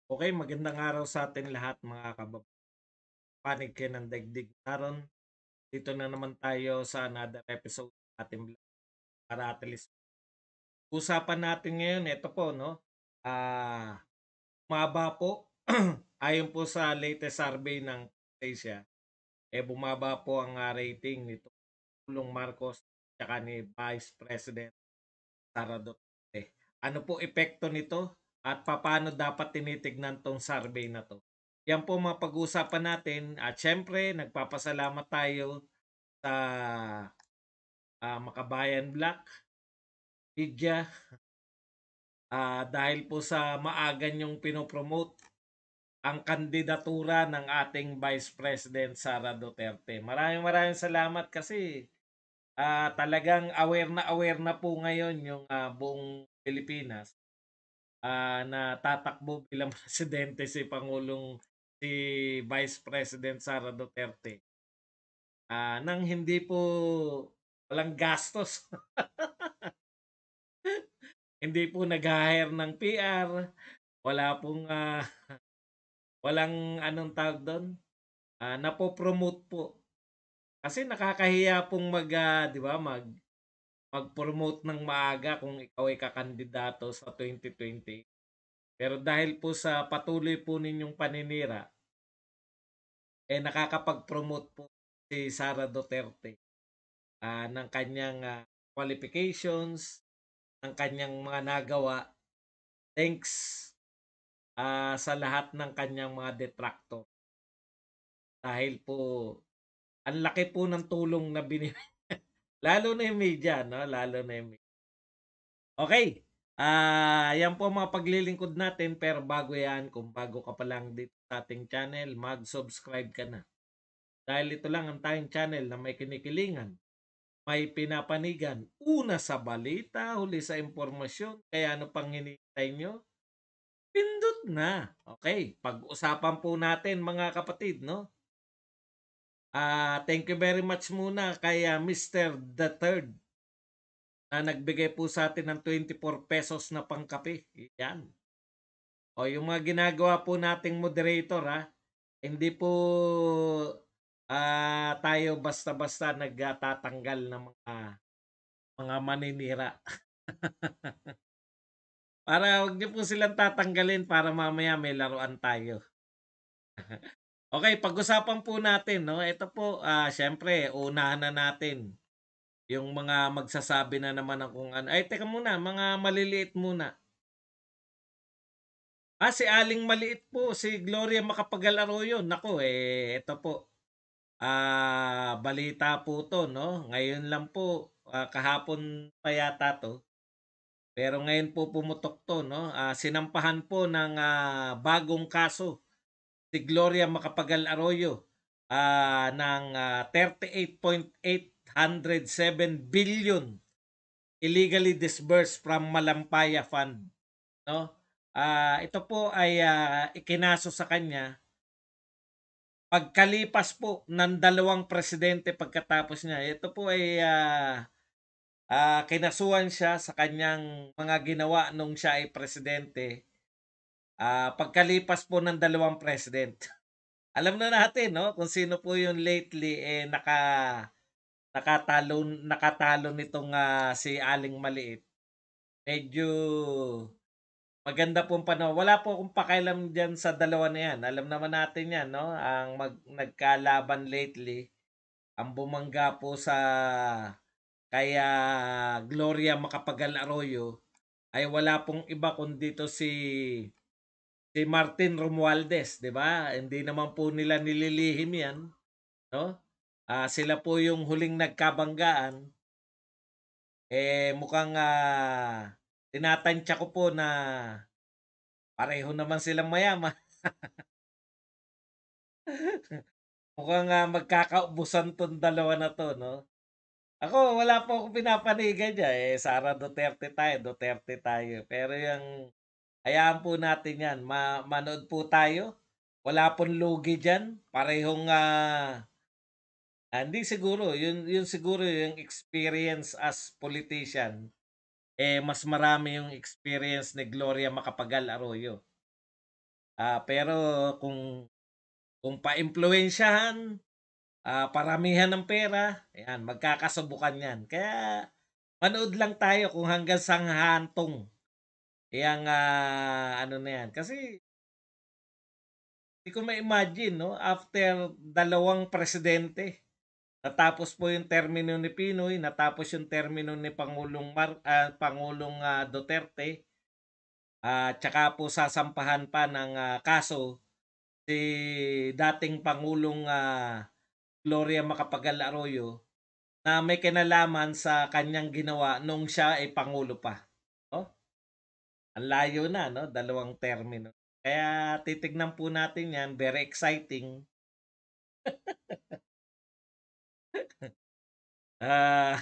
Okay, magandang araw sa ating lahat mga panig kayo ng daigdig naron. Dito na naman tayo sa another episode ng ating vlog para at least usapan natin ngayon, ito po, no? Ah, Bumaba po, ayon po sa latest survey ng Asia, bumaba po ang rating nito Pulong Marcos at ni Vice President Sara Duterte. Ano po epekto nito at paano dapat tinitignan tong survey na to? Yan po mga pag-uusapan natin at syempre nagpapasalamat tayo sa Makabayan Black Media dahil po sa maaga niyong pinopromote ang kandidatura ng ating Vice President Sara Duterte. Maraming maraming salamat kasi talagang aware na po ngayon yung buong Pilipinas na tatakbo bilang presidente si Vice President Sara Duterte. Nang hindi po walang gastos, hindi po nag-hire ng PR, wala pong walang anong tawag doon, napo-promote po. Kasi nakakahiya pong 'di ba, mag-promote ng maaga kung ikaw ay kakandidato sa 2020. Pero dahil po sa patuloy po ninyong paninira, nakakapag-promote po si Sara Duterte ng kanyang qualifications, ng kanyang mga nagawa, thanks sa lahat ng kanyang mga detractor. Dahil po, ang laki po ng tulong na lalo na yung media, no? Lalo na yung media. Okay, yan po ang mga paglilingkod natin, pero bago yan, kung bago ka pa lang dito sa ating channel, mag-subscribe ka na. Dahil ito lang ang tayong channel na may kinikilingan, may pinapanigan, una sa balita, huli sa impormasyon, kaya ano pang hinihintay nyo? Pindot na. Okay, pag-usapan po natin mga kapatid, no? Thank you very much muna kay Mr. The Third na nagbigay po sa atin ng 24 pesos na pangkape. Yan. O yung mga ginagawa po nating moderator, hindi po tayo basta-basta nagtatanggal ng mga maninira. Para wag niyo po silang tatanggalin para mamaya may laruan tayo. Okay, pag-usapan po natin, no? Ito po, siyempre, unahan na natin yung mga magsasabi na naman ng kung ano. Ay, teka muna, mga maliliit muna. Si Aling Maliit po, si Gloria Macapagal Arroyo. Nako, ito po. Balita po to, no? Ngayon lang po, kahapon pa yata to. Pero ngayon po pumutok to, no? Sinampahan po ng bagong kaso si Gloria Macapagal Arroyo ng 38.807 billion illegally disbursed from Malampaya Fund, no? Ito po ay ikinaso sa kanya pagkalipas po ng dalawang presidente pagkatapos niya. Ito po ay kinasuhan siya sa kanyang mga ginawa nung siya ay presidente pagkalipas po ng dalawang president. Alam na natin, no, kung sino po yung lately nakatalo nitong si Aling Maliit. Medyo maganda pong panahon. Wala po akong pakialam diyan sa dalawa na yan. Alam naman natin yan, no? Ang nagkalaban lately, ang bumangga po sa kaya Gloria Macapagal Arroyo ay wala pong iba kundi to si Martin Romualdez, 'di ba? Hindi naman po nila nililihim 'yan, no? Sila po yung huling nagkabanggaan. Mukhang tinatantya ko po na pareho naman silang mayaman. Mukhang magkakaubusan 'tong dalawa na 'to, no? Ako, wala po akong pinapanigan diyan, Sara Duterte tayo, Duterte tayo. Pero yung hayaan po natin 'yan, manood po tayo. Wala pong lugi diyan, parehong hindi siguro, yun siguro yung experience as politician, mas marami yung experience ni Gloria Macapagal Arroyo. Pero kung paimpluwensyahan, paramihan ng pera, ayan, magkakasubukan yan. Kaya manood lang tayo kung hanggang sang hantong yang ano na yan. Kasi hindi ko ma-imagine, no? After dalawang presidente, natapos po yung termino ni Pinoy, natapos yung termino ni Pangulong Duterte, tsaka po sasampahan pa ng kaso si dating Pangulong Gloria Macapagal Arroyo na may kinalaman sa kanyang ginawa nung siya ay Pangulo pa. Oh, ang layo na, no? Dalawang termino. Kaya titignan po natin yan. Very exciting. Ah,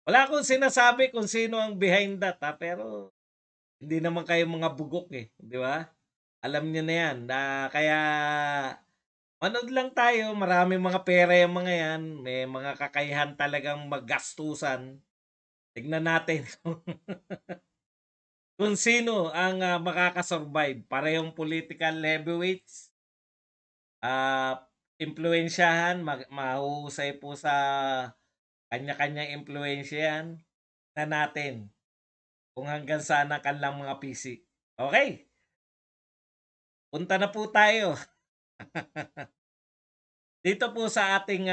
wala akong sinasabi kung sino ang behind that, pero hindi naman kayo mga bugok eh, di ba? Alam niyo na yan. Kaya manood lang tayo, maraming mga pera yung mga yan, may mga kakayahan talagang maggastusan. Tignan natin kung sino ang makakasurvive. Parehong political heavyweights, ah impluwensyahan, mahuhusay po sa kanya-kanyang impluwensya yan na natin kung hanggang saan ang kanilang mga PC. Okay, punta na po tayo. Dito po sa ating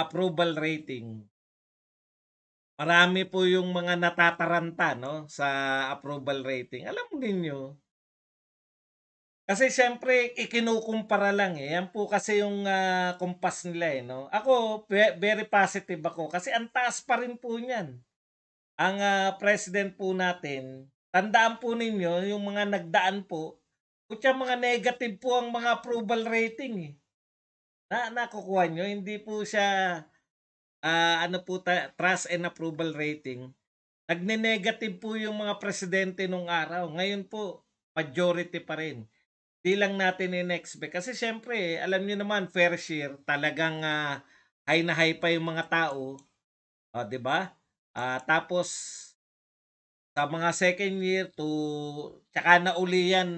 approval rating. Marami po yung mga natataranta, no, sa approval rating. Alam niyo, kasi siyempre ikinukumpara lang eh. Yan po kasi yung kumpas nila eh, no. Ako very positive ako kasi ang taas pa rin po niyan. Ang president po natin, tandaan po ninyo yung mga nagdaan po, kutya mga negative po ang mga approval rating eh. Nakukuha nyo, hindi po siya ano po trust and approval rating. Nagne-negative po yung mga presidente nung araw. Ngayon po, majority pa rin. Di lang natin in-expect. Kasi syempre, alam niyo naman, fair share, talagang high na high pa yung mga tao. 'Di ba? Tapos, sa mga second year tsaka na uli yan,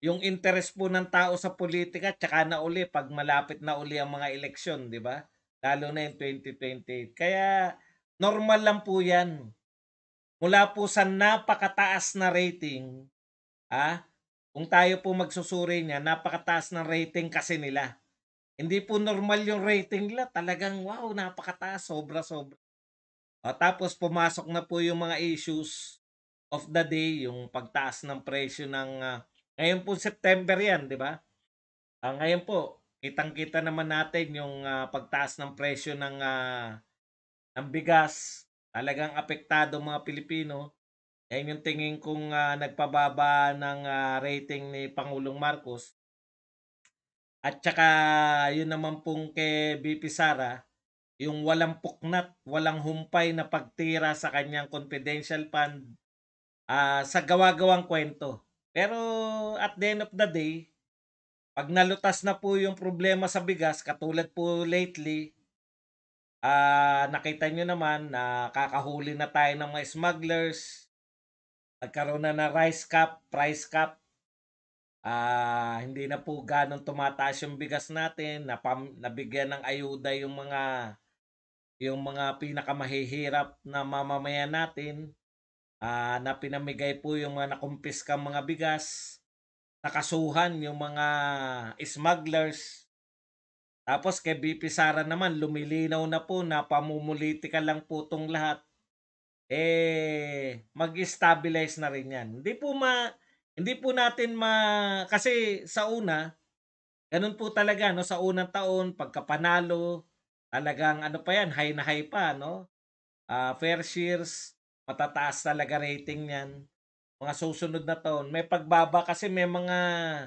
yung interest po ng tao sa politika, tsaka na uli pag malapit na uli ang mga eleksyon, di ba? Lalo na yung 2028. Kaya, normal lang po yan. Mula po sa napakataas na rating, ah, kung tayo po magsusuri niya, napakataas ng rating kasi nila. Hindi po normal yung rating nila. Talagang wow, napakataas, sobra-sobra. Tapos pumasok na po yung mga issues of the day, yung pagtaas ng presyo ng ngayon po September 'yan, 'di ba? Ngayon po, kitang-kita naman natin yung pagtaas ng presyo ng bigas. Talagang apektado mga Pilipino. Yan yung tingin kong nagpababa ng rating ni Pangulong Marcos. At saka yun naman pong kay BP Sara, yung walang puknat, walang humpay na pagtira sa kanyang confidential fund sa gawa-gawang kwento. Pero at the end of the day, pag nalutas na po yung problema sa bigas, katulad po lately, nakita nyo naman na kakahuli na tayo ng mga smugglers, nagkaroon na rice cap, price cap, hindi na po ganong tumataas yung bigas natin, nabigyan ng ayuda yung mga pinakamahihirap na mamamayan natin, na pinamigay po yung mga nakumpiskang mga bigas, nakasuhan yung mga smugglers. Tapos kay BP Sara naman, lumilinaw na po na pamumulitika lang po tong lahat. Mag-stabilize na rin yan. Hindi po natin kasi sa una, ganun po talaga, no? Sa unang taon, pagkapanalo, talagang ano pa yan, high na high pa, no? Fair shares, matataas talaga rating yan. Mga susunod na taon. May pagbaba kasi may mga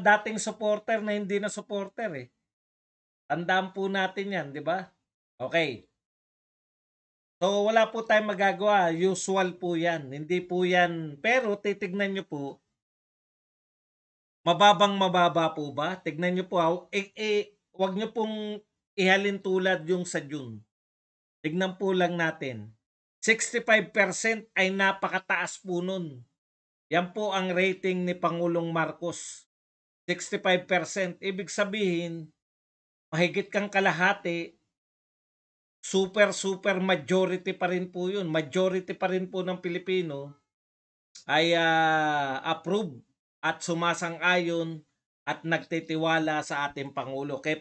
dating supporter na hindi na supporter eh. Tandaan po natin yan, di ba? Okay. So wala po tayong magagawa. Usual po yan. Hindi po yan. Pero titignan nyo po, mababang mababa po ba? Tignan nyo po. Wag nyo pong ihalin tulad yung sa June. Tignan po lang natin. 65% ay napakataas po nun. Yan po ang rating ni Pangulong Marcos, 65%. Ibig sabihin, mahigit kang kalahati, super super majority pa rin po yun. Majority pa rin po ng Pilipino ay approve at sumasang-ayon at nagtitiwala sa ating Pangulo. Kay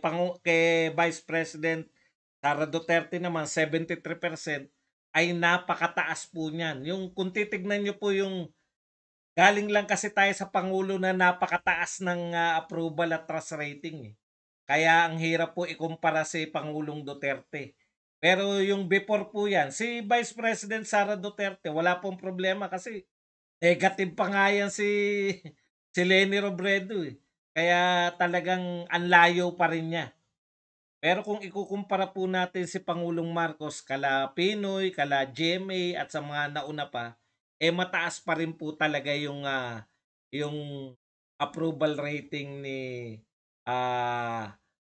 Vice President Sara Duterte naman, 73% ay napakataas po niyan. Yung kung titignan niyo po yung galing lang kasi tayo sa Pangulo na napakataas ng approval at trust rating. Kaya ang hirap po ikumpara si Pangulong Duterte. Pero yung before po yan, si Vice President Sara Duterte, wala pong problema kasi negative pa nga yan si Leni Robredo eh. Kaya talagang ang layo pa rin niya. Pero kung ikukumpara po natin si Pangulong Marcos kala Pinoy, kala GMA at sa mga nauna pa, eh mataas pa rin po talaga yung approval rating ni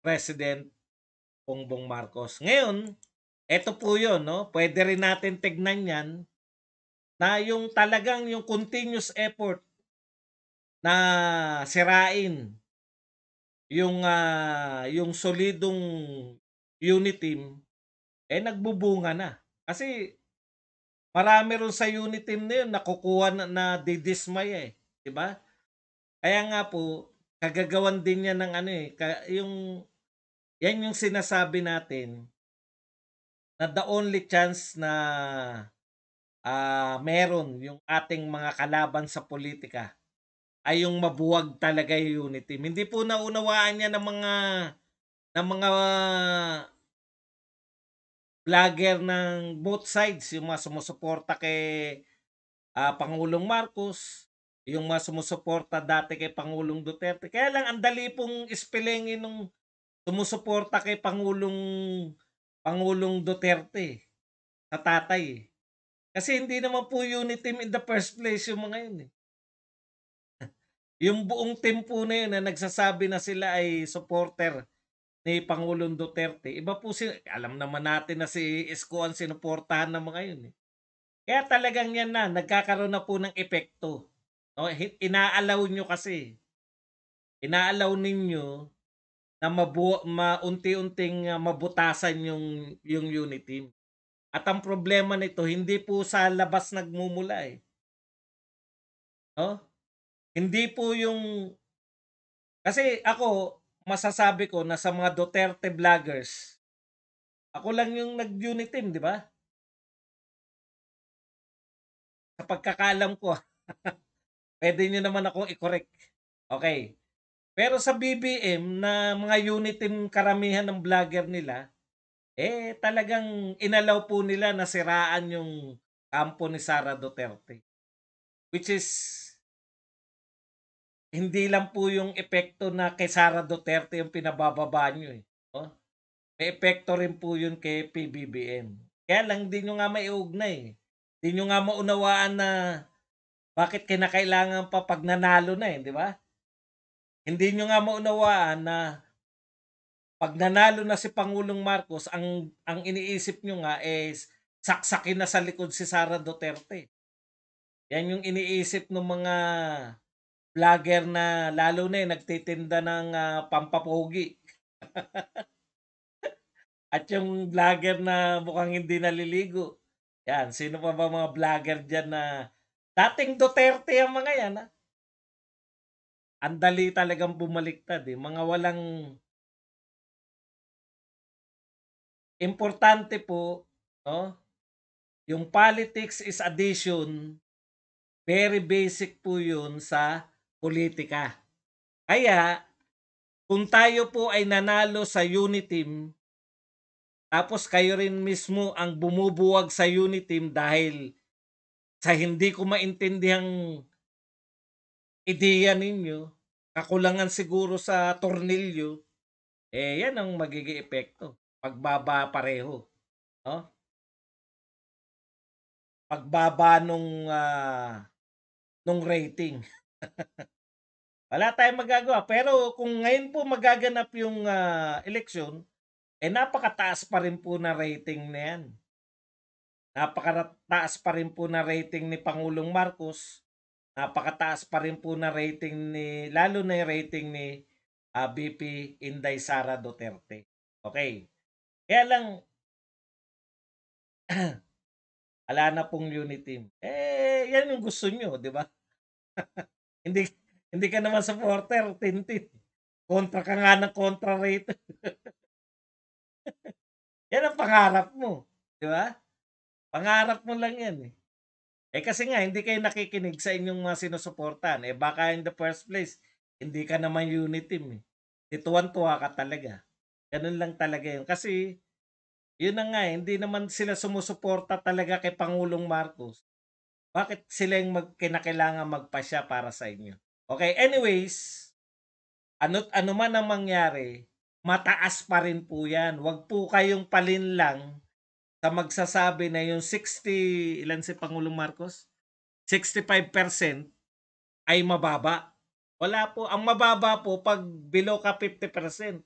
President Bongbong Marcos. Ngayon, eto po 'yon, no? Pwede rin natin tignan 'yan na yung talagang yung continuous effort na sirain yung solidong unit team, eh nagbubunga na. Kasi marami ron sa unit team na yun nakukuha na didismaya eh. 'Di ba? Kaya nga po, kagagawan din niya ng ano eh, yan yung sinasabi natin na the only chance na meron yung ating mga kalaban sa politika ay yung mabuwag talaga yung unity team. Hindi po naunawaan niya ng mga vlogger ng both sides, yung mga sumusuporta kay Pangulong Marcos, yung mga sumusuporta dati kay Pangulong Duterte. Kaya lang ang dali pong ispelengin nung sumusuporta kay Pangulong Duterte sa tatay. Kasi hindi naman po unity team in the first place yung mga yun eh. Yung buong team po na yun na nagsasabi na sila ay supporter ni Pangulong Duterte. Iba po alam naman natin na si Isko ang sinuportahan ng mga yun eh. Kaya talagang yan na, nagkakaroon na po ng epekto. No? Inaalaw nyo kasi. Inaalaw ninyo na maunti-unting mabutasan yung unit team. At ang problema nito, hindi po sa labas nagmumula eh. No? Hindi po yung... Kasi ako, masasabi ko na sa mga Duterte vloggers, ako lang yung nag-unit team, di ba? Sa pagkakalam ko, pwede nyo naman akong i-correct. Okay. Pero sa BBM na mga unit team karamihan ng vlogger nila, eh talagang inalaw po nila na siraan yung kampo ni Sara Duterte. Which is hindi lang po yung epekto na kay Sara Duterte yung pinabababa nyo eh. Oh? May epekto rin po yun kay PBBM. Kaya lang di nyo nga maiugnay eh. Di nyo nga maunawaan na bakit kinakailangan pa pag nanalo na eh, di ba? Hindi nyo nga maunawaan na pag nanalo na si Pangulong Marcos, ang iniisip nyo nga is saksakin na sa likod si Sara Duterte. Yan yung iniisip ng mga vlogger na lalo na nagtitinda ng pampapogi. At yung vlogger na mukhang hindi naliligo. Yan, sino pa ba mga vlogger dyan na dating Duterte ang mga yan ha? Ang dali talagang bumaliktad eh. Mga walang importante po, no? Yung politics is addition, very basic po yun sa politika. Kaya, kung tayo po ay nanalo sa unit team, tapos kayo rin mismo ang bumubuwag sa unit team dahil sa hindi ko maintindihang ideya ninyo, kakulangan siguro sa tornilyo, eh yan ang magiging epekto. Pagbaba pareho. No? Pagbaba nung rating. Wala tayong magagawa. Pero kung ngayon po magaganap yung eleksyon, eh napakataas pa rin po na rating na yan. Napakataas pa rin po na rating ni Pangulong Marcos napakataas pa rin po na rating lalo na yung rating ni VP Inday Sara Duterte. Okay. Kaya lang, wala na pong unity. Yan yung gusto nyo, di ba? Hindi hindi ka naman supporter, Tintin. Kontra ka nga ng kontra rate. Yan ang pangarap mo, di ba? Pangarap mo lang yan eh. Kasi nga, hindi kayo nakikinig sa inyong mga sinusuportahan. Baka in the first place, hindi ka naman unit team eh. Tuwan-tuwa ka talaga. Ganun lang talaga yun. Kasi, yun na nga hindi naman sila sumusuporta talaga kay Pangulong Marcos. Bakit sila yung kinakailangan magpasya para sa inyo? Okay, anyways, ano man ang mangyari, mataas pa rin po yan. Huwag po kayong palinlang sa magsasabi na yung 60, ilan si Pangulong Marcos? 65% ay mababa. Wala po. Ang mababa po pag below ka 50%.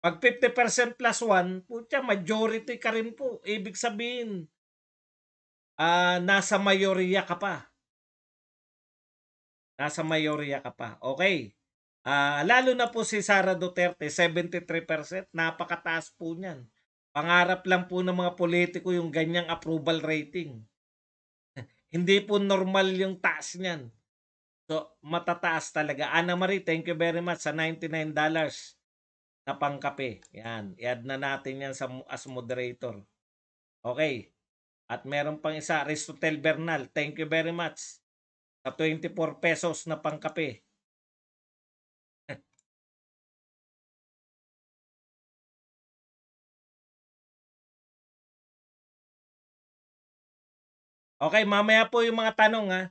Pag 50% plus 1, putya, majority ka rin po. Ibig sabihin, nasa mayorya ka pa. Nasa mayorya ka pa. Okay. Lalo na po si Sara Duterte, 73%. Napakataas po niyan. Pangarap lang po ng mga politiko yung ganyang approval rating. Hindi po normal yung taas niyan. So, matataas talaga. Ana Marie, thank you very much sa $99 na pangkape. Yan. I-add na natin yan as moderator. Okay. At meron pang isa, Aristotel Bernal. Thank you very much sa 24 pesos na pangkape. Okay, mamaya po yung mga tanong ha.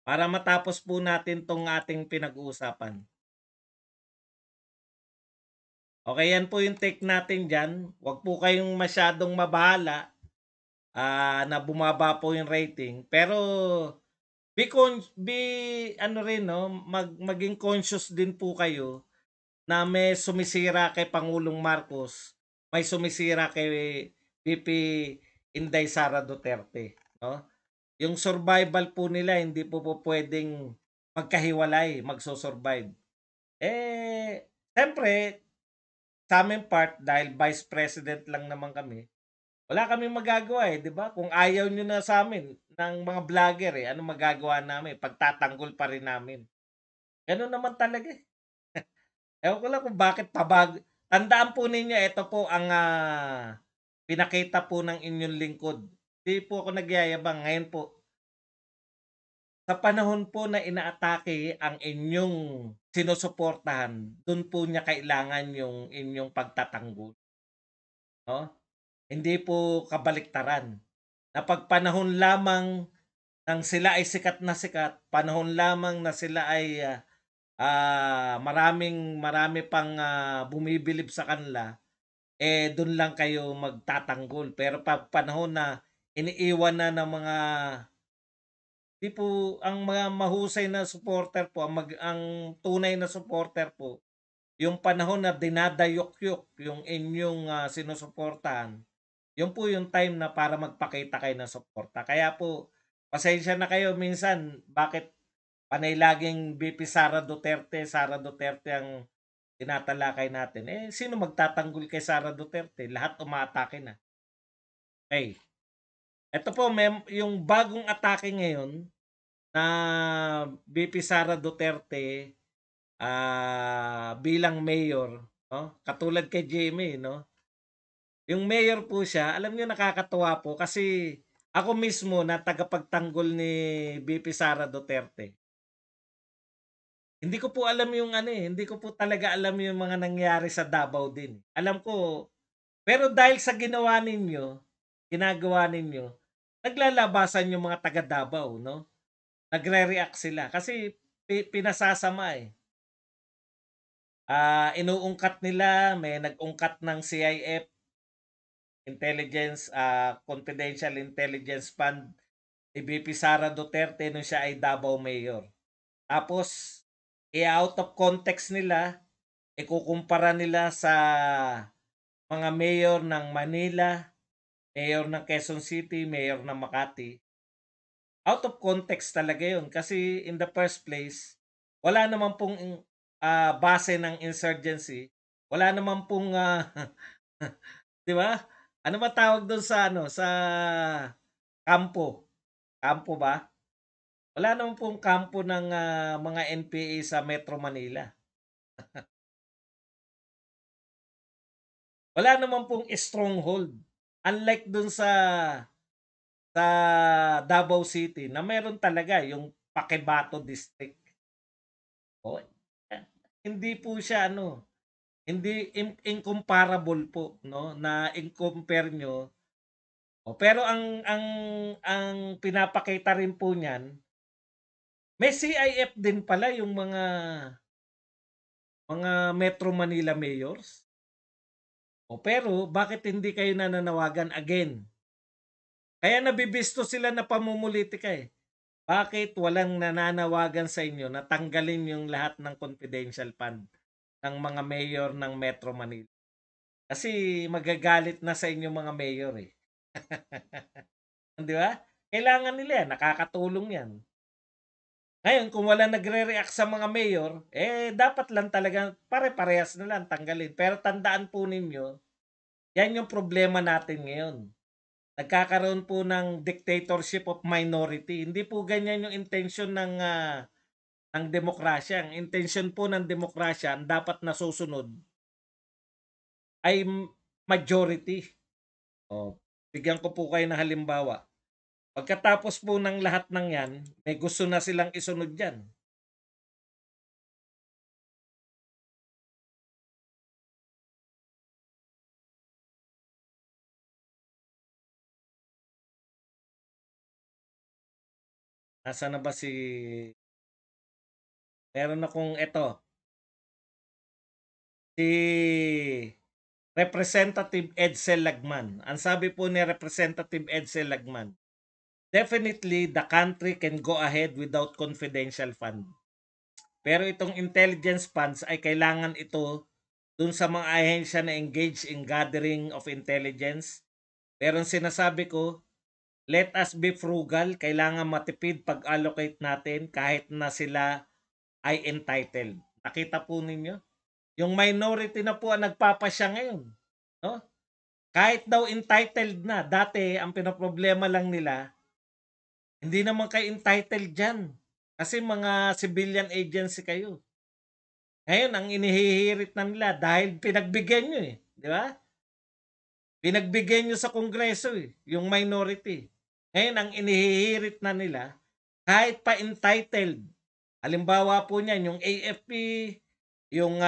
Para matapos po natin tong ating pinag-uusapan. Okay, yan po yung take natin dyan. Huwag po kayong masyadong mabahala na bumaba po yung rating. Pero ano rin no, maging conscious din po kayo na may sumisira kay Pangulong Marcos, may sumisira kay VP Inday Sara Duterte, no? Yung survival po nila hindi po pwedeng magkahiwalay, magso-survive. Siyempre, sa aming part, dahil vice president lang naman kami, wala kaming magagawa 'di ba? Kung ayaw niyo na sa amin ng mga vlogger ano magagawa namin? Pagtatanggol pa rin namin. Gano'n naman talaga eh. Ewan ko lang kung bakit tandaan po ninyo ito po ang pinakita po ng inyong lingkod. Hindi po ako nagyayabang ngayon po. Sa panahon po na inaatake ang inyong sinusuportahan, do'n po niya kailangan yung inyong pagtatanggol, 'no? Hindi po kabaliktaran. Na pag panahon lamang nang sila ay sikat na sikat, panahon lamang na sila ay marami pang bumibilib sa kanila, doon lang kayo magtatanggol. Pero pag panahon na iniiwan na ng mga di po ang mga mahusay na supporter po, ang tunay na supporter po, yung panahon na dinadayok-yok yung inyong sinusuportahan, yun po yung time na para magpakita kayo ng suporta. Kaya po, pasensya na kayo minsan, bakit panay laging VP Sara Duterte ang tinatalakay natin. Sino magtatanggol kay Sara Duterte? Lahat umaatake na. Okay. Ito po, yung bagong atake ngayon na VP Sara Duterte bilang mayor, no? Katulad kay Jimmy, no? Yung mayor po siya, alam niyo nakakatuwa po kasi ako mismo na tagapagtanggol ni VP Sara Duterte. Hindi ko po alam yung hindi ko po talaga alam yung mga nangyari sa Davao din. Alam ko, pero dahil sa ginagawa ninyo, naglalabasan yung mga taga Davao, no? Nagre-react sila kasi pinasasama eh. Inuungkat nila, may nag-ungkat ng CIF, Confidential Intelligence Fund ni VP Sara Duterte nung siya ay Davao Mayor. Tapos, out of context nila, ikukumpara nila sa mga mayor ng Manila, mayor ng Quezon City, mayor ng Makati. out of context talaga yun. Kasi in the first place, wala naman pong base ng insurgency. Wala naman pong, 'di ba? Ano ba tawag doon sa ano, sa kampo? Kampo ba? Wala naman pong kampo ng mga NPA sa Metro Manila. Wala naman pong stronghold. Unlike doon sa Davao City na meron talaga yung Paquebato District. Oh, eh, hindi po siya ano, hindi incomparable po, no, na i-compare nyo. Oh, pero ang pinapakita rin po niyan, may CIF din pala yung mga Metro Manila mayors. O pero bakit hindi kayo nananawagan again? Kaya nabibisto sila na pamumulitika eh. Bakit walang nananawagan sa inyo na tanggalin yung lahat ng confidential fund ng mga mayor ng Metro Manila? Kasi magagalit na sa inyo mga mayor eh. Di ba? Kailangan nila yan, nakakatulong yan. Ngayon, kung wala nagre-react sa mga mayor, dapat lang talaga pare-parehas na lang tanggalin. Pero tandaan po ninyo, yan yung problema natin ngayon. Nagkakaroon po ng dictatorship of minority. Hindi po ganyan yung intention ng demokrasya. Ang intention po ng demokrasya, ang dapat nasusunod ay majority. O, bigyan ko po kayo ng halimbawa. Pagkatapos po ng lahat ng yan, may gusto na silang isunod dyan. Nasa na ba si... Meron akong ito. Si Representative Edsel Lagman. Ang sabi po ni Representative Edsel Lagman, definitely the country can go ahead without confidential fund. Pero itong intelligence funds ay kailangan ito dun sa mga ahensya na engage in gathering of intelligence. Pero ang sinasabi ko, let us be frugal. Kailangan matipid pag-allocate natin kahit na sila ay entitled. Nakita po ninyo? Yung minority na po ang nagpapasya ngayon. No? Kahit daw entitled na, dati ang pinaproblema lang nila, hindi naman kayo entitled dyan. Kasi mga civilian agency kayo. Ngayon, ang inihihirit na nila dahil pinagbigyan nyo eh. Di ba? Pinagbigyan nyo sa kongreso eh, yung minority. Ngayon, ang inihihirit na nila, kahit pa entitled, halimbawa po niyan, yung AFP, yung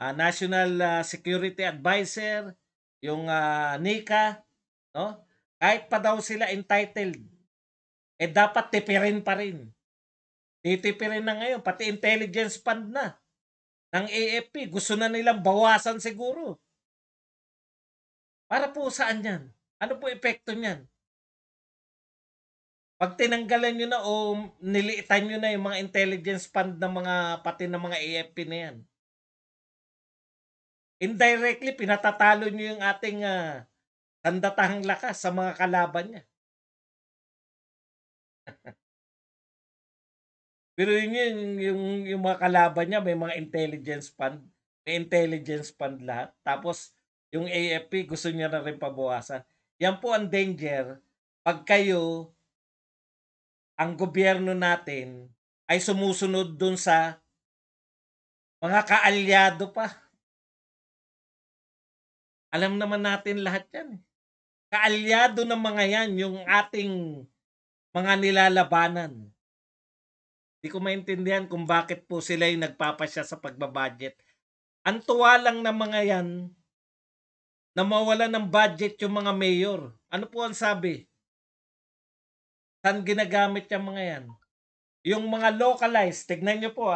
National Security Advisor, yung NICA, no? Kahit pa daw sila entitled, dapat tipirin pa rin. Titipirin na ngayon, pati intelligence fund na ng AFP. Gusto na nilang bawasan siguro. Para po saan yan? Ano po epekto niyan? Pag tinanggalan nyo na o niliitan nyo na yung mga intelligence fund ng mga, pati ng mga AFP na yan, indirectly, pinatatalo nyo yung ating sandatahang lakas sa mga kalaban niya. Pero yung mga kalaban niya, may mga intelligence fund. May intelligence fund lahat. Tapos, yung AFP, gusto niya na rin pabawasan. Yan po ang danger pag kayo, ang gobyerno natin, ay sumusunod dun sa mga kaalyado pa. Alam naman natin lahat yan. Kaalyado ng mga yan, yung ating mga nilalabanan. Di ko maintindihan kung bakit po sila yung nagpapasya sa pagbabudget. Ang tuwa lang ng mga yan na mawala ng budget yung mga mayor. Ano po ang sabi? Saan ginagamit yung mga yan? Yung mga localized, tignan nyo po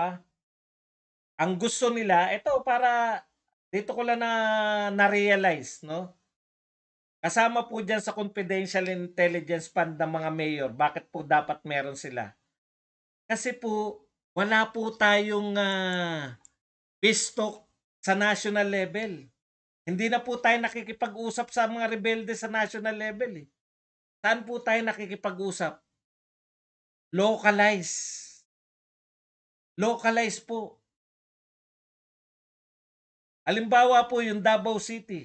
ang gusto nila, ito para dito ko lang na-realize, no? Kasama po dyan sa confidential intelligence fund ng mga mayor, bakit po dapat meron sila? Kasi po, wala po tayong peace talk sa national level. Hindi na po tayo nakikipag-usap sa mga rebelde sa national level. Saan po tayo nakikipag-usap? Localize. Localize po. Halimbawa po yung Davao City.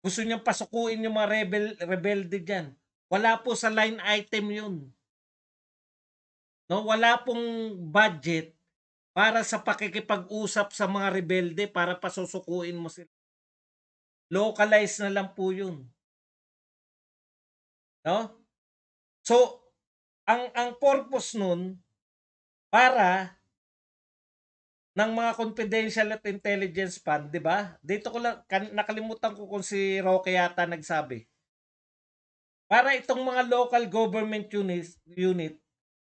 Gusto niyang pasukuin yung mga rebelde diyan. Wala po sa line item yun. No, wala pong budget para sa pakikipag-usap sa mga rebelde para pasusukuin mo sila. Localize na lang po yun. No? So, ang purpose nun para ng mga confidential at intelligence fund, 'di ba? Dito ko lang nakalimutan ko kung si Roque yata nagsabi. Para itong mga local government unit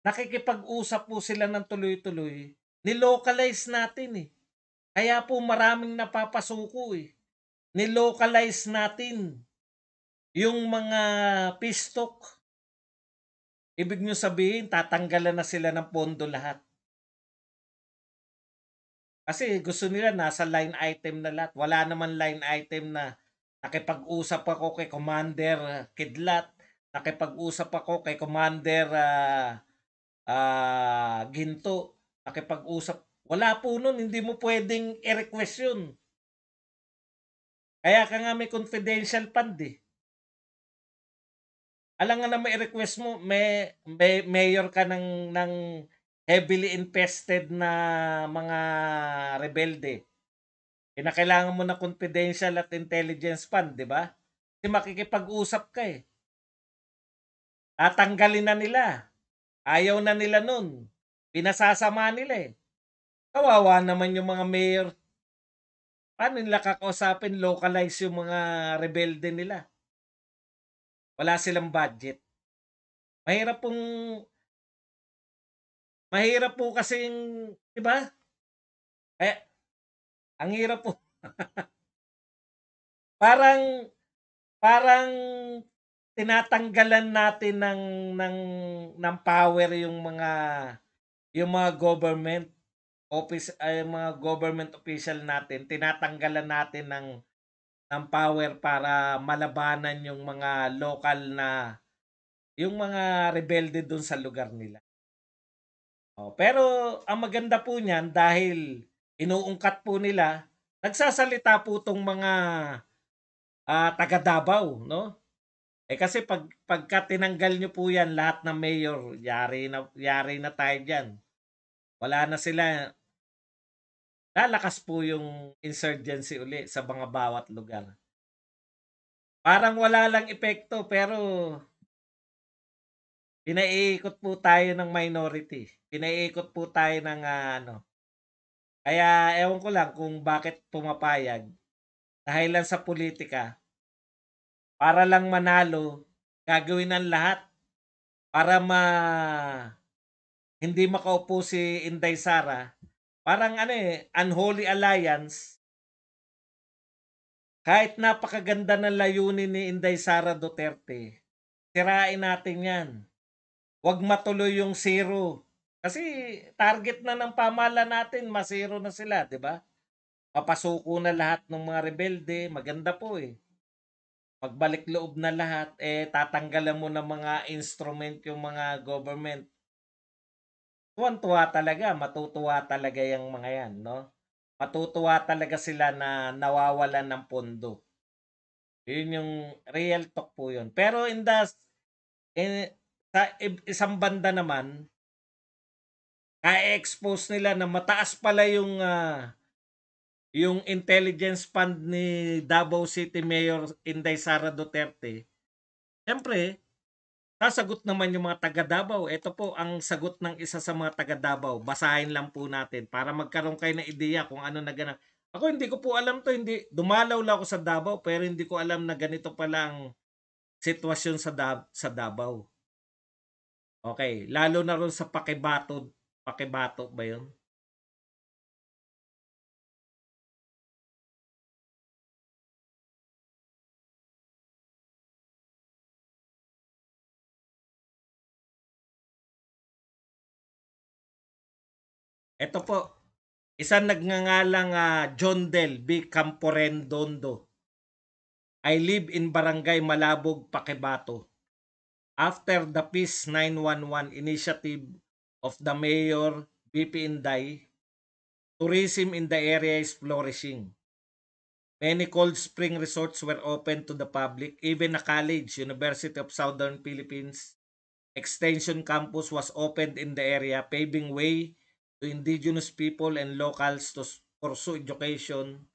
nakikipag-usap po sila ng tuloy-tuloy. Nilocalize natin eh. Kaya po maraming napapasuko eh. Nilocalize natin yung mga pistok. Ibig nyo sabihin, tatanggalan na sila ng pondo lahat. Kasi gusto nila nasa line item na lahat. Wala naman line item na nakipag-usap ako kay Commander Kidlat, nakipag-usap ako kay Commander Ginto, nakipag-usap. Wala po nun, hindi mo pwedeng i-request yun. Kaya ka nga may confidential fund eh. Alam nga na may request mo, may mayor ka ng heavily infested na mga rebelde. Kinakailangan mo na confidential at intelligence fund, di ba? Kasi makikipag-usap ka eh. Tatanggalin na nila. Ayaw na nila nun. Pinasasama nila eh. Kawawa naman yung mga mayor. Paano nila kakausapin, localize yung mga rebelde nila? Wala silang budget. Mahirap po kasing, di ba? Eh, ang hirap po. parang, parang tinatanggalan natin ng power yung mga government office ay mga government official natin, tinatanggalan natin ng power para malabanan yung mga local na yung mga rebelde doon sa lugar nila. Pero ang maganda po niyan dahil inuungkat po nila, nagsasalita po tong mga taga Davao, no? Kasi pagka tinanggal nyo po yan lahat ng mayor, yari na tayo diyan. Wala na sila. Lalakas po yung insurgency uli sa mga bawat lugar. Parang wala lang epekto pero pinaiikot po tayo ng minority. Pinaiikot po tayo ng ano. Kaya ewan ko lang kung bakit pumapayag. Dahil lang sa politika. Para lang manalo, gagawin ang lahat para hindi makaupo si Inday Sara. Parang unholy alliance. Kahit napakaganda ng layunin ni Inday Sara Duterte, sirain natin yan. Huwag matuloy yung zero. Kasi target na ng pamahalaan natin, masiro na sila, di ba? Papasuko na lahat ng mga rebelde, maganda po eh. Magbalik loob na lahat, tatanggalan mo ng mga instrument yung mga government. Tuwan-tuwa talaga, matutuwa talaga yung mga yan, no? Matutuwa talaga sila na nawawalan ng pondo. Yun yung real talk po yun. Pero sa isang banda naman, ka-expose nila na mataas pala yung intelligence fund ni Davao City Mayor Inday Sara Duterte. Siyempre, sasagot naman yung mga taga Davao. Ito po ang sagot ng isa sa mga taga Davao. Basahin lang po natin para magkaroon kayo ng ideya kung ano naganap. Ako hindi ko po alam to, hindi dumalaw lang ako sa Davao pero hindi ko alam na ganito pala ang sitwasyon sa Davao. Okay, lalo na ron sa Pakibato. Pakibato ba 'yun? Ito po, isang nagngangalang John Del B. Camporendondo. I live in Barangay Malabog, Pakibato. after the Peace 911 initiative of the Mayor BP Inday, tourism in the area is flourishing. Many cold spring resorts were open to the public. Even a college, University of Southern Philippines Extension Campus was opened in the area, paving way to indigenous people and locals to pursue education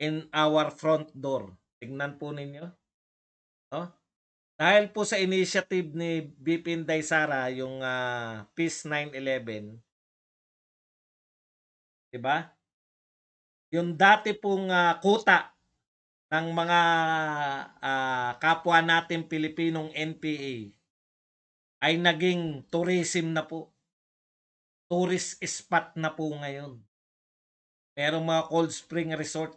in our front door. Tingnan po ninyo. No? Dahil po sa initiative ni BP Inday Sara, yung Peace 911, di ba? Yung dati pong kuta ng mga kapwa natin Pilipinong NPA ay naging tourism na po. Tourist spot na po ngayon. Merong mga cold spring resort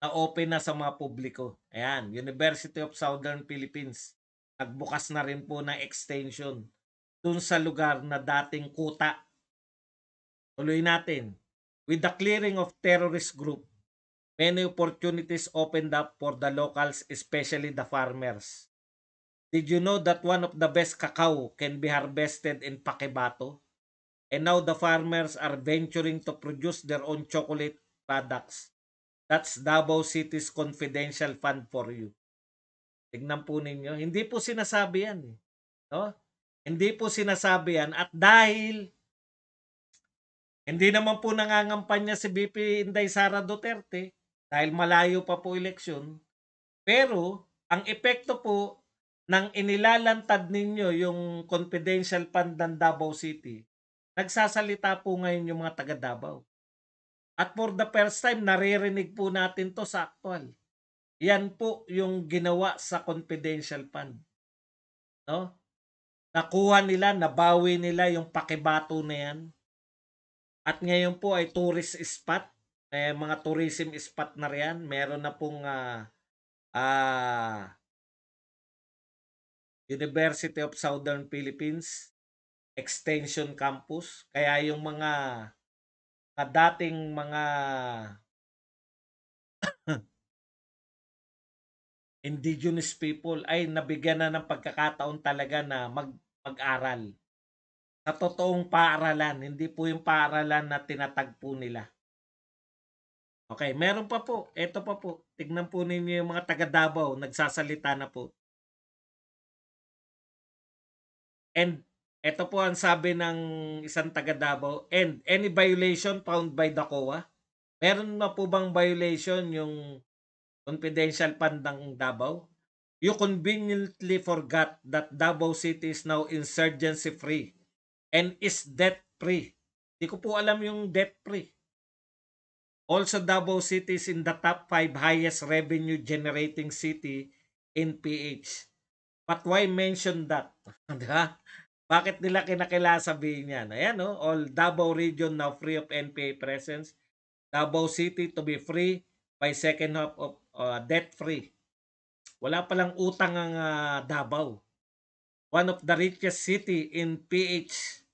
na open na sa mga publiko. Ayan, University of Southern Philippines. Nagbukas na rin po ng extension dun sa lugar na dating kuta. Tuloy natin. With the clearing of terrorist group, many opportunities opened up for the locals, especially the farmers. Did you know that one of the best cacao can be harvested in Paquibato? And now the farmers are venturing to produce their own chocolate products. That's Davao City's confidential fund for you. Tignan po ninyo. Hindi po sinasabi yan. No? Hindi po sinasabi yan. At dahil hindi naman po nangangampanya si BP Inday Sara Duterte, dahil malayo pa po eleksyon, pero ang epekto po ng inilalantad ninyo yung confidential fund ng Davao City, nagsasalita po ngayon yung mga taga Davao. At for the first time, naririnig po natin to sa actual. Yan po yung ginawa sa confidential fund. No? Nakuha nila, nabawi nila yung Paquibato na yan. At ngayon po ay tourist spot. Mga tourism spot na riyan. Meron na pong University of Southern Philippines Extension Campus. Kaya yung mga dating mga indigenous people ay nabigyan na ng pagkakataon talaga na mag-aral. Sa totoong paaralan, hindi po yung paaralan na tinatagpo nila. Okay, meron pa po. Ito pa po. Tignan po ninyo yung mga taga Davao, nagsasalita na po. And ito po ang sabi ng isang taga Davao, and any violation found by the COA? Meron na po bang violation yung confidential fund ng Davao? You conveniently forgot that Davao City is now insurgency-free and is debt-free. Di ko po alam yung debt-free. Also, Davao City is in the top 5 highest revenue generating city in PH. But why mention that? Diba? Bakit nila kinakailangan sabihin yan? Ayan, no? All Davao region now free of NPA presence. Davao City to be free by second half of debt-free. Wala palang utang ang Davao. One of the richest city in PH.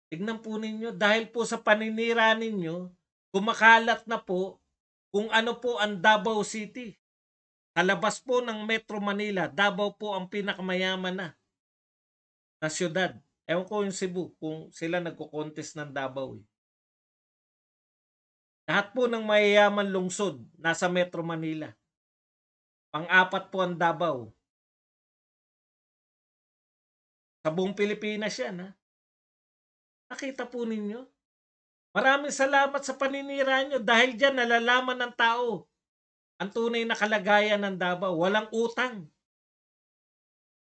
Tignan po ninyo, dahil po sa paninira ninyo, kumakalat na po kung ano po ang Davao City. Kalabas po ng Metro Manila, Davao po ang pinakamayaman na syudad. Ewan ko yung Cebu, kung sila nagko-contest ng Davao. Lahat po ng mayayaman lungsod nasa Metro Manila. Pang-apat po ang Davao. Sa buong Pilipinas yan, ha? Nakita po ninyo? Maraming salamat sa paninira nyo dahil dyan nalalaman ng tao ang tunay na kalagayan ng Davao. Walang utang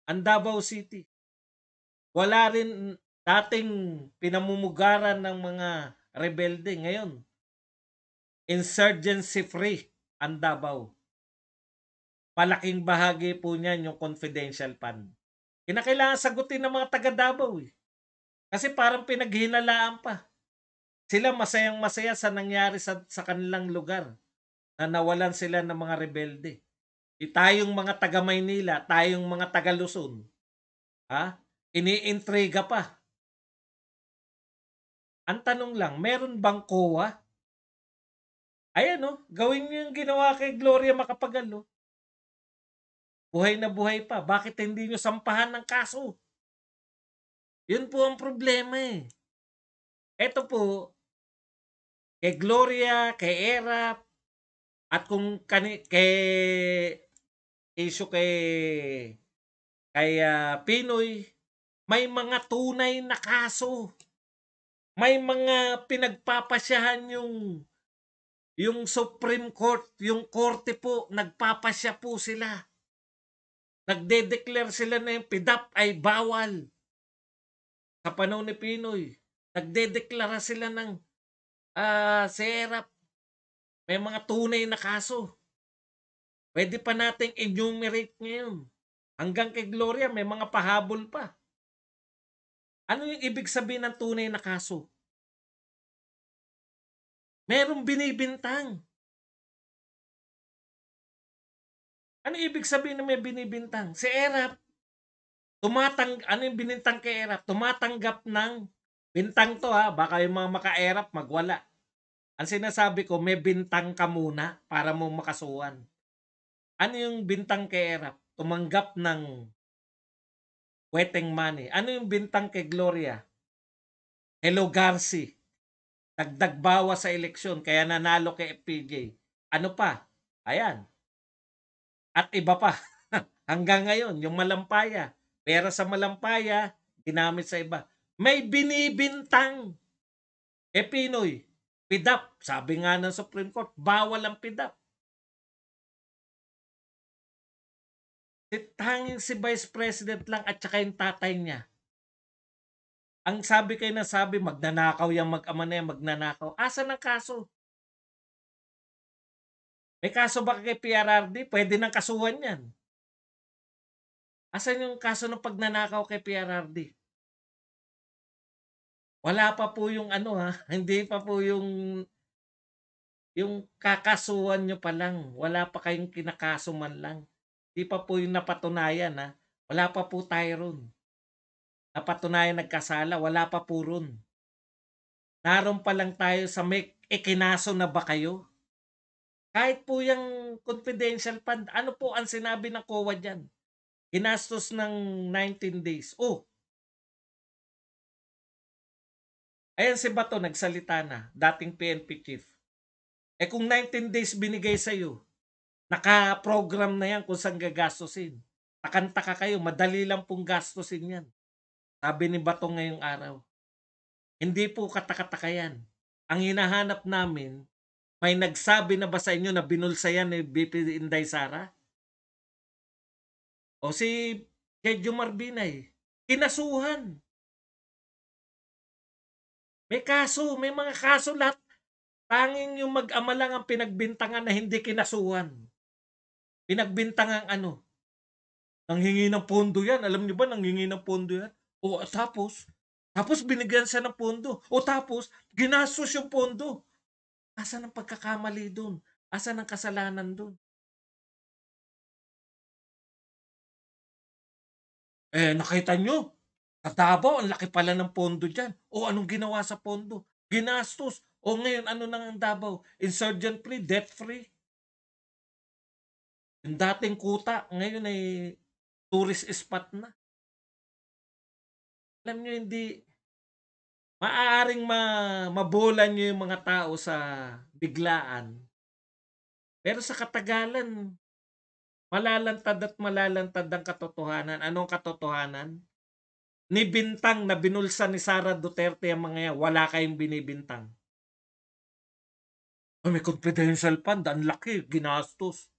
ang Davao City. Wala rin dating pinamumugaran ng mga rebelde. Ngayon, insurgency free ang Davao. Palaking bahagi po niyan yung confidential fund. Kinakailangan sagutin ng mga taga Davao eh. Kasi parang pinaghinalaan pa. Sila masayang masaya sa nangyari sa kanilang lugar na nawalan sila ng mga rebelde. Tayong mga taga Maynila, tayong mga taga Luzon, iniintriga pa. Ang tanong lang, meron bang COA? Ayan gawin niyo yung ginawa kay Gloria Macapagal. buhay na buhay pa. Bakit hindi nyo sampahan ng kaso? Yun po ang problema eh. Eto po, kay Gloria, kay Erap, at kung kay issue kay Pinoy, may mga tunay na kaso. May mga pinagpapasyahan yung Supreme Court, yung korte po, nagpapasya po sila. Nagde-declare sila na yung PDAP ay bawal. Sa panahon ni Pinoy, nagdedeklara sila ng serap. May mga tunay na kaso. Pwede pa nating enumerate ngayon. Hanggang kay Gloria, may mga pahabol pa. Ano yung ibig sabihin ng tunay na kaso? Merong binibintang. Ano ibig sabihin na may binibintang? Si Erap, ano yung binintang kay Erap? Tumatanggap ng bintang to ha, baka yung mga maka-Erap magwala. Ang sinasabi ko, may bintang ka muna para mo makasuhan. Ano yung bintang kay Erap? Tumanggap ng weteng money. Ano yung bintang kay Gloria? Hello Garci. Dagdag bawas sa eleksyon kaya nanalo kay FPJ. Ano pa? Ayan. At iba pa. Hanggang ngayon, yung malampaya. Pera sa malampaya, ginamit sa iba. May binibintang. Pinoy, PDAP. Sabi nga ng Supreme Court, bawal ang PDAP. Tanging si Vice President lang at saka yung tatay niya. Ang sabi kayo na sabi, magnanakaw yung mag-ama na yan, magnanakaw. Asan ang kaso? May kaso ba kay PRRD? Pwede nang kasuhan yan. Asan yung kaso ng pagnanakaw kay PRRD? Wala pa po yung ano ha, hindi pa po yung kakasuhan nyo pa lang. Wala pa kayong kinakaso man lang. Hindi pa po yung napatunayan ha. Wala pa po tayo ron. Napatunayan nagkasala, wala pa po ron. Naroon pa lang tayo sa may ikinaso na ba kayo? Kahit po yung confidential fund, ano po ang sinabi ng COA dyan? Ginastos ng 19 days. Oh, ayan si Bato, nagsalita na, dating PNP chief. Kung 19 days binigay sa'yo, naka-program na yan kung saan gagastusin. Takanta kayo, madali lang pong gastusin yan. Sabi ni Bato ngayong araw. Hindi po katakataka yan. Ang hinahanap namin, may nagsabi na ba sa inyo na binulsa yan ni BP Inday Sara? O si Kedyo Marbinay, kinasuhan. May kaso, may mga kaso lahat. Tanging yung mag-ama lang ang pinagbintangan na hindi kinasuhan. Pinagbintangan ano? Nanghingi ng pondo yan. Alam niyo ba, nanghingi ng pondo yan? O tapos binigyan siya ng pondo. O tapos, ginastos yung pondo. Asan ang pagkakamali dun? Asan ang kasalanan dun? Nakita nyo? Sa Davao, ang laki pala ng pondo dyan. O anong ginawa sa pondo? Ginastos. O ngayon, ano nang ang Davao? Insurgent free, debt free. Yung dating kuta, ngayon ay tourist spot na. Alam nyo, hindi, maaaring mabola nyo yung mga tao sa biglaan. Pero sa katagalan, malalantad at malalantad ang katotohanan. Anong katotohanan? Ni bintang na binulsa ni Sara Duterte ang mga yan, wala kayong binibintang. May confidential fund, ang laki, ginastos.